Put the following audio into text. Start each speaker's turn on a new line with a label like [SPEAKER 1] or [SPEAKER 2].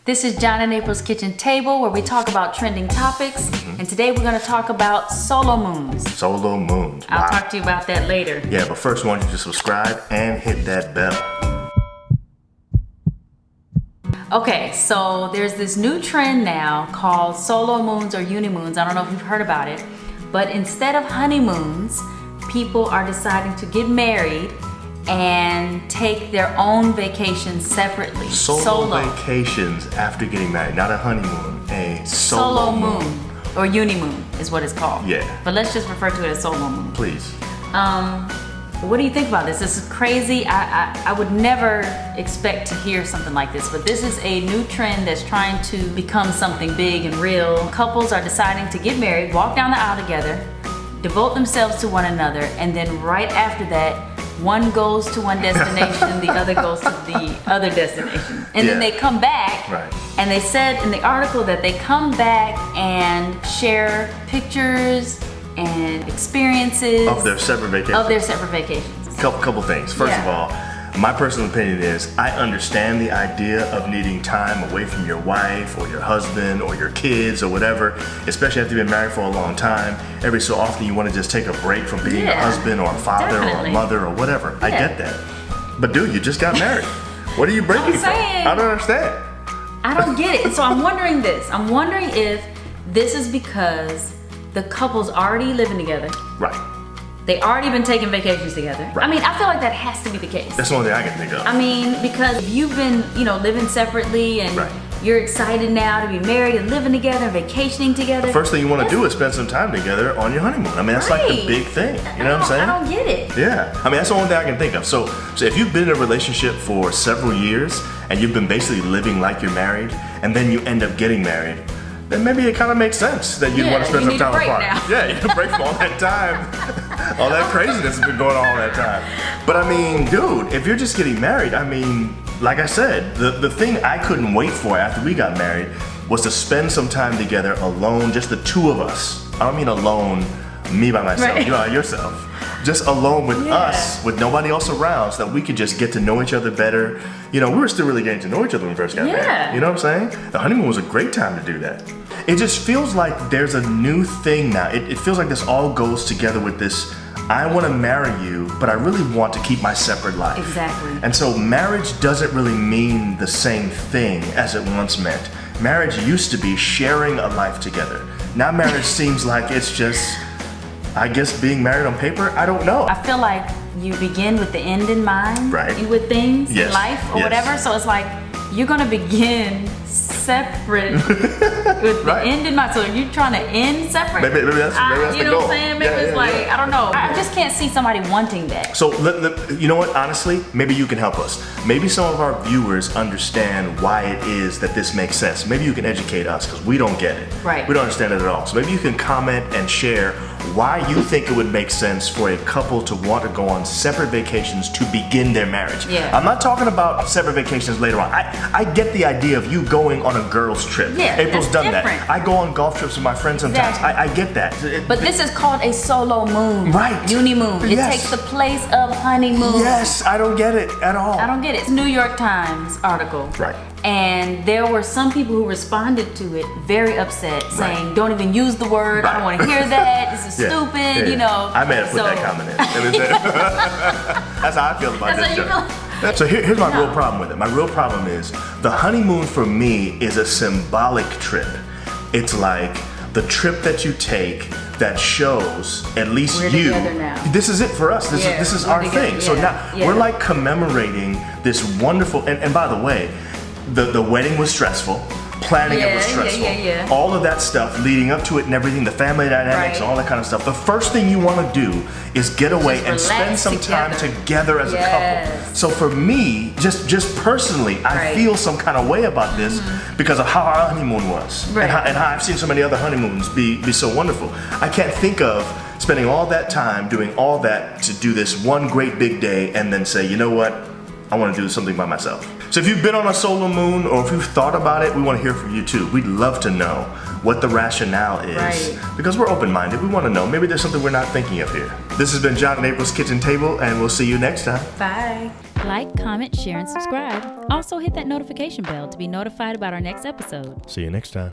[SPEAKER 1] This is John and April's Kitchen Table, where we talk about trending topics. And today we're going to talk about Solomoons.
[SPEAKER 2] Solomoons.
[SPEAKER 1] I'll talk to you about that later.
[SPEAKER 2] Yeah, but first, why don't you just subscribe and hit that bell.
[SPEAKER 1] Okay, so there's this new trend now called Solomoons or Unimoons. I don't know if you've heard about it, but instead of honeymoons, people are deciding to get married and take their own vacations separately.
[SPEAKER 2] Solo vacations after getting married, not a honeymoon, a
[SPEAKER 1] solo moon or unimoon is what it's called.
[SPEAKER 2] Yeah.
[SPEAKER 1] But let's just refer to it as solo moon.
[SPEAKER 2] Please.
[SPEAKER 1] What do you think about this? This is crazy. I would never expect to hear something like this, but this is a new trend that's trying to become something big and real. Couples are deciding to get married, walk down the aisle together, devote themselves to one another, and then right after that, one goes to one destination, the other goes to the other destination. And then they come back, and they said in the article that they come back and share pictures and experiences
[SPEAKER 2] of their separate vacations. Couple things. First of all, my personal opinion is I understand the idea of needing time away from your wife or your husband or your kids or whatever, especially after you've been married for a long time. Every so often you want to just take a break from being a husband or a father or a mother or whatever. I get that. But dude, you just got married. What are you breaking from? I don't understand.
[SPEAKER 1] I don't get it. So I'm wondering this. I'm wondering if this is because the couple's already living together.
[SPEAKER 2] Right.
[SPEAKER 1] They already been taking vacations together.
[SPEAKER 2] Right.
[SPEAKER 1] I mean, I feel like that has to be the case.
[SPEAKER 2] That's the only thing I can think of.
[SPEAKER 1] I mean, because if you've been, living separately and you're excited now to be married and living together and vacationing together.
[SPEAKER 2] The first thing you want to do is spend some time together on your honeymoon. I mean, that's like the big thing. You know what I'm saying?
[SPEAKER 1] I don't get it.
[SPEAKER 2] Yeah. I mean, that's the only thing I can think of. So if you've been in a relationship for several years and you've been basically living like you're married and then you end up getting married, then maybe it kind of makes sense that you'd want to spend some time apart. Yeah, you can break from all that time. All that craziness has been going on all that time. But I mean, dude, if you're just getting married, I mean, like I said, the thing I couldn't wait for after we got married was to spend some time together alone, just the two of us. I don't mean alone, me by myself, you by yourself. Just alone with us, with nobody else around, so that we could just get to know each other better. We were still really getting to know each other when we first got married. You know what I'm saying? The honeymoon was a great time to do that. It just feels like there's a new thing now. It feels like this all goes together with this, I want to marry you, but I really want to keep my separate life.
[SPEAKER 1] Exactly. And
[SPEAKER 2] so marriage doesn't really mean the same thing as it once meant. Marriage used to be sharing a life together. Now marriage seems like it's just, I guess, being married on paper. I don't know.
[SPEAKER 1] I feel like you begin with the end in mind with things in life or whatever. So it's like you're gonna begin separate with the end in mind. So are you trying to end separate?
[SPEAKER 2] Maybe that's
[SPEAKER 1] you
[SPEAKER 2] the
[SPEAKER 1] know
[SPEAKER 2] goal.
[SPEAKER 1] what I'm saying? Maybe it's like, I don't know. I just can't see somebody wanting that.
[SPEAKER 2] So you know what? Honestly, maybe you can help us. Maybe some of our viewers understand why it is that this makes sense. Maybe you can educate us because we don't get it.
[SPEAKER 1] Right.
[SPEAKER 2] We don't understand it at all. So maybe you can comment and share why you think it would make sense for a couple to want to go on separate vacations to begin their marriage.
[SPEAKER 1] Yeah.
[SPEAKER 2] I'm not talking about separate vacations later on. I get the idea of you going on a girl's trip.
[SPEAKER 1] Yeah,
[SPEAKER 2] April's done
[SPEAKER 1] different.
[SPEAKER 2] that. I go on golf trips with my friends sometimes. I get that.
[SPEAKER 1] But this is called a solo moon.
[SPEAKER 2] Right.
[SPEAKER 1] Unimoon. It takes the place of honeymoon.
[SPEAKER 2] Yes, I don't get it at all.
[SPEAKER 1] I don't get it. It's a New York Times article.
[SPEAKER 2] Right.
[SPEAKER 1] And there were some people who responded to it very upset, saying, don't even use the word, I don't want to hear that, this is stupid,
[SPEAKER 2] I may have put that comment in. That's how I feel about this. So here's my real problem with it. My real problem is the honeymoon for me is a symbolic trip. It's like the trip that you take that shows at least
[SPEAKER 1] we're
[SPEAKER 2] you.
[SPEAKER 1] Together now.
[SPEAKER 2] This is it for us. This is our thing. So now we're like commemorating this wonderful, and by the way, the wedding was stressful. Planning it was stressful. All of that stuff leading up to it and everything, the family dynamics and all that kind of stuff. The first thing you want to do is get away and spend some time together as a couple. So for me, just personally, I feel some kind of way about this because of how our honeymoon was and how I've seen so many other honeymoons be so wonderful. I can't think of spending all that time doing all that to do this one great big day and then say, you know what, I want to do something by myself. So if you've been on a solo moon or if you've thought about it, we want to hear from you too. We'd love to know what the rationale is because we're open-minded. We want to know. Maybe there's something we're not thinking of here. This has been John and April's Kitchen Table, and we'll see you next time.
[SPEAKER 1] Bye. Like, comment, share, and subscribe. Also hit that notification bell to be notified about our next episode.
[SPEAKER 2] See you next time.